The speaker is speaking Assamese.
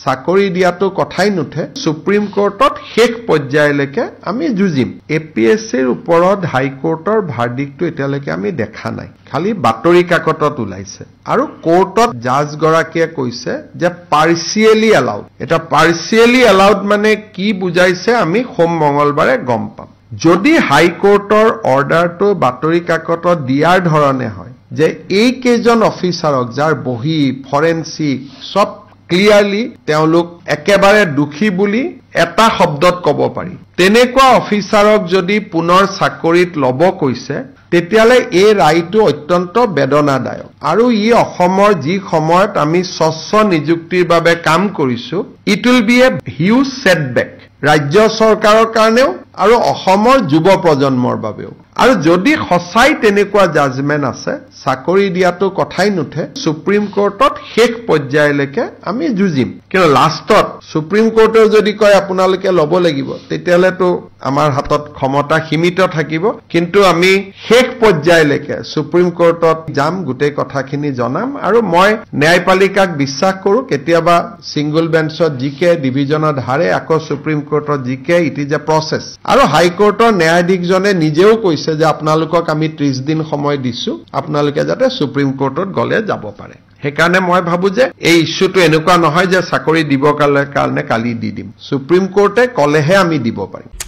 চাকৰি দিয়াটো কথাই নুঠে সুপ্ৰিম কোৰ্টত শেষ পৰ্যায়লৈকে আমি যুঁজিম এপিএছচিৰ ওপৰত হাইকোৰ্টৰ ভাৰ্ডিক্টটো এতিয়ালৈকে আমি দেখা নাই খালি বাতৰি কাকতত ওলাইছে আৰু কোৰ্টত জাজ গৰাকীয়ে কৈছে যে পাৰ্সিয়েলি এলাউড এটা পাৰ্সিয়েলি এলাউড মানে কি বুজাইছে আমি সোম মঙ্গলবাৰে গম পাম যদি হাইকোৰ্টৰ অৰ্ডাৰটো বাতৰি কাকতত দিয়াৰ ধৰণে হয় যে এই কেজন অফিচাৰক যাৰ বহি ফৰেনসিক সব ক্লিয়াৰলি তেওঁলোক একেবাৰে দুখী বুলি এটা শব্দত ক'ব পাৰি তেনেকুৱা অফিচাৰক যদি পুনৰ চাকৰিত ল'ব কৈছে তেতিয়ালে এই ৰায়টো অত্যন্ত বেদনাদায়ক আৰু ই অসমৰ যি সময়ত আমি স্বচ্ছ নিযুক্তিৰ বাবে কাম কৰিছো it will be a huge setback ৰাজ্য চৰকাৰৰ কাৰণেও আৰু অসমৰ যুৱ প্ৰজন্মৰ বাবেও আৰু যদি সঁচাই তেনেকুৱা জাজমেন্ট আছে চাকৰি দিয়াটো কথাই নুঠে সুপ্ৰিম কোৰ্টত শেষ পৰ্যায়লৈকে আমি যুঁজিম কিন্তু লাষ্টত সুপ্ৰিম কোৰ্টেও যদি কয় আপোনালোকে ল'ব লাগিব তেতিয়ালেতো আমাৰ হাতত ক্ষমতা সীমিত থাকিব কিন্তু আমি শেষ পৰ্যায়লৈকে সুপ্ৰিম কোৰ্টত যাম গোটেই কথাখিনি জনাম আৰু মই ন্যায়পালিকাক বিশ্বাস কৰো কেতিয়াবা সিঙ্গল বেঞ্চত জিকে ডিভিজনত হাৰে আকৌ সুপ্ৰিম কোৰ্টত জিকে ইট ইজ এ প্ৰসেস আৰু হাইকোৰ্টৰ ন্যায়াধীশজনে নিজেও কৈছে যে আপোনালোকক আমি 30 দিন সময় দিছো আপোনালোকে যাতে সুপ্ৰিম কোৰ্টত গলে যাব পাৰে সেইকাৰণে মই ভাবো যে এই ইস্যুটো এনেকুৱা নহয় যে চাকৰি দিব কাৰণে কালি দি দিম সুপ্ৰিম কোৰ্টে কলেহে আমি দিব পাৰিম